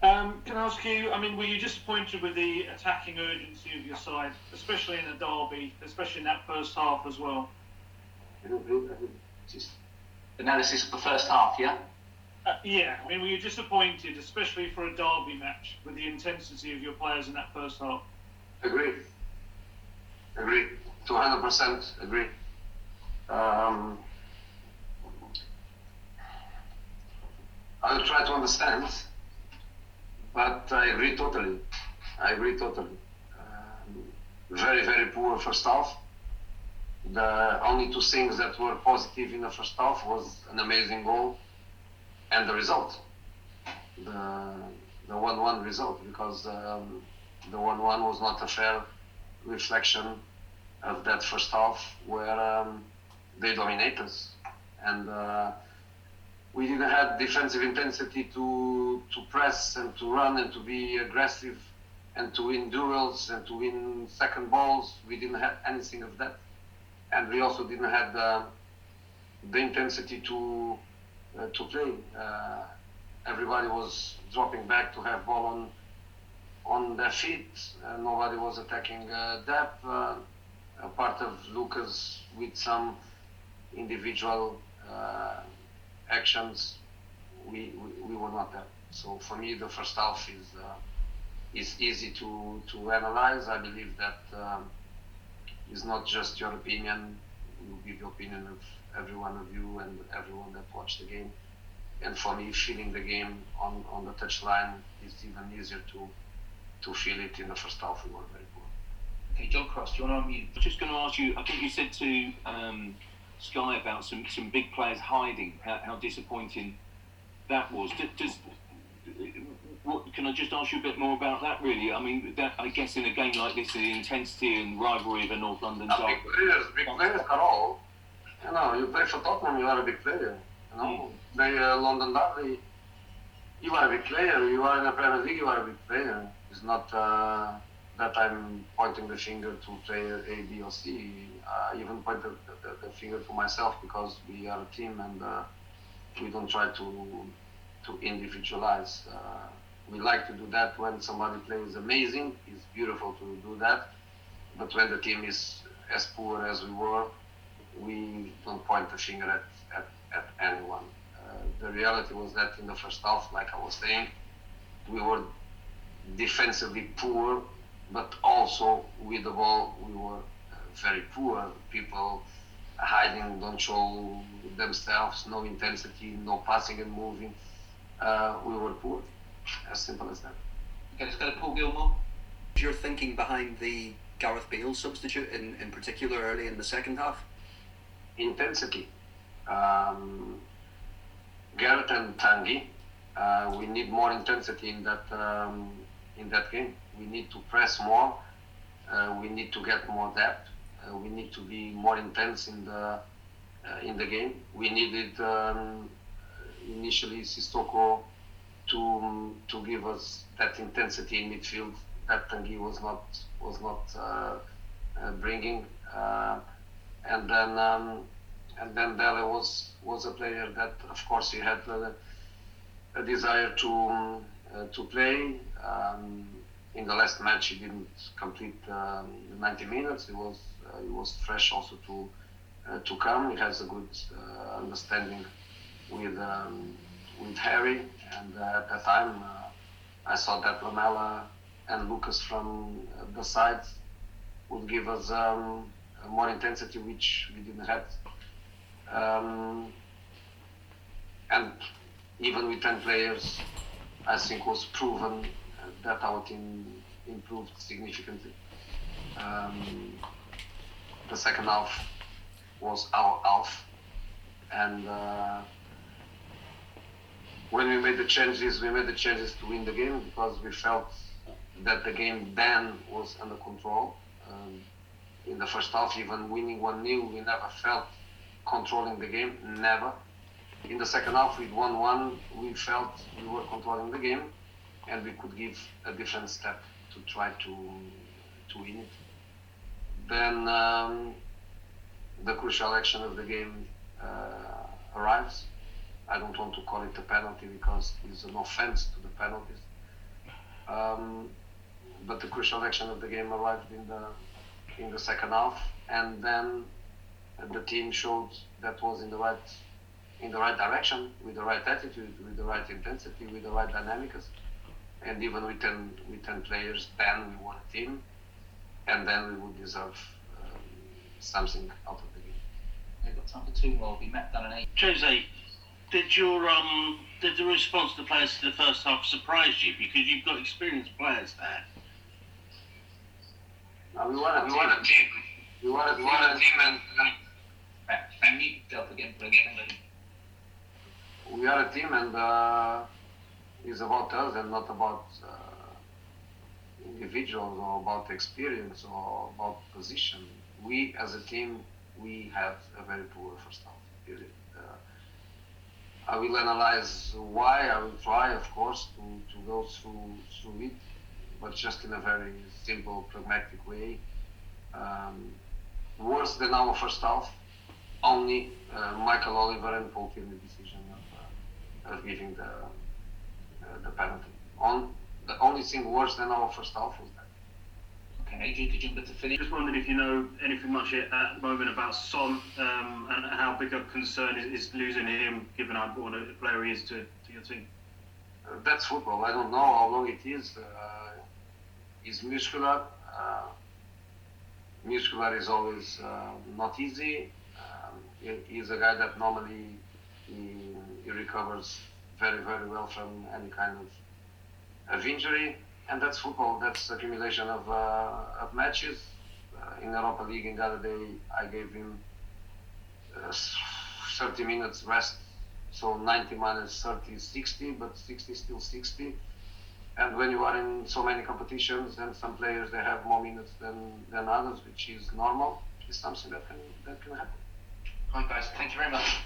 Can I ask you, were you disappointed with the attacking urgency of your side, especially in a derby, especially in that first half as well? Just analysis of the first half, yeah? Yeah, were you disappointed, especially for a derby match, with the intensity of your players in that first half? Agree. 200% agree. I'll try to understand, but I agree totally. Very, very poor first half. The only two things that were positive in the first half was an amazing goal and the result. The 1-1 result, because the 1-1 was not a fair reflection of that first half where they dominate us. And we didn't have defensive intensity to press and to run and to be aggressive and to win duels and to win second balls. We didn't have anything of that. And we also didn't have the intensity to play. Everybody was dropping back to have ball on their feet. Nobody was attacking depth. A part of Lucas with some individual actions, we were not there. So for me, the first half is easy to analyze. I believe that is not just your opinion. It will be the opinion of every one of you and everyone that watched the game. And for me, feeling the game on the touchline is even easier to feel it. In the first half, we were very poor. Okay, John Cross, do you want to unmute? I'm just going to ask you, I think you said to Sky about some big players hiding, how disappointing that was. Can I just ask you a bit more about that, really? I guess in a game like this, the intensity and rivalry of a North London derby. Big players are all. You play for Tottenham, you are a big player. Play London derby, you are a big player. You are in the Premier League, you are a big player. It's not that I'm pointing the finger to player A, B, or C. I even point the finger to myself, because we are a team and we don't try to individualize. We like to do that when somebody plays amazing. It's beautiful to do that. But when the team is as poor as we were, we don't point the finger at anyone. The reality was that in the first half, like I was saying, we were defensively poor, but also with the ball we were very poor. People hiding, don't show themselves, no intensity, no passing and moving. We were poor, as simple as that. Okay, let's go to Paul Gilmore. Your thinking behind the Gareth Bale substitute in particular early in the second half? Intensity. Gareth and Tanguy, we need more intensity in that game. We need to press more. We need to get more depth. We need to be more intense in the game. We needed initially Sissoko to give us that intensity in midfield that Tanguy was not bringing. And then Dele was a player that, of course, he had a desire to play. In the last match, he didn't complete the 90 minutes. He was fresh also to come. He has a good understanding with Harry, and at that time I saw that Lamela and Lucas from the side would give us more intensity, which we didn't have. And even with 10 players, I think was proven that our team improved significantly. The second half was our half, and when we made the changes to win the game, because we felt that the game then was under control. In the first half, even winning 1-0, we never felt controlling the game, never. In the second half, with 1-1, we felt we were controlling the game, and we could give a different step to try to win it. Then the crucial action of the game arrives. I don't want to call it a penalty because it's an offense to the penalties. But the crucial action of the game arrived in the second half, and then the team showed that was in the right direction, with the right attitude, with the right intensity, with the right dynamics, and even with 10 players, then we won a team, and then we would deserve something out of the game. We've got time for two more. We'll be met done in 8. Jose, did the response to the players to the first half surprise you, because you've got experienced players there? We won a team. We won a team, and we are a team, and it's about us and not about individuals or about experience or about position. We, as a team, we had a very poor first half. Period. I will analyze why. I will try, of course, to go through it, but just in a very simple, pragmatic way. Worse than our first half, only Michael Oliver and Paul Tierney's decision of giving the penalty. The only thing worse than our first half was that. Okay, Adrian, did you want to finish? Just wondered if you know anything much at the moment about Son, and how big a concern is losing him, given how important a player he is to your team. That's football. I don't know how long it is. He's muscular. Muscular is always not easy. He's a guy that normally he recovers very, very well from any kind of injury, and that's football. That's accumulation of matches. In Europa League, in the other day, I gave him 30 minutes rest, so 90 minus 30 is 60, but 60 is still 60. And when you are in so many competitions, and some players they have more minutes than others, which is normal, is something that can happen. Hi guys, thank you very much.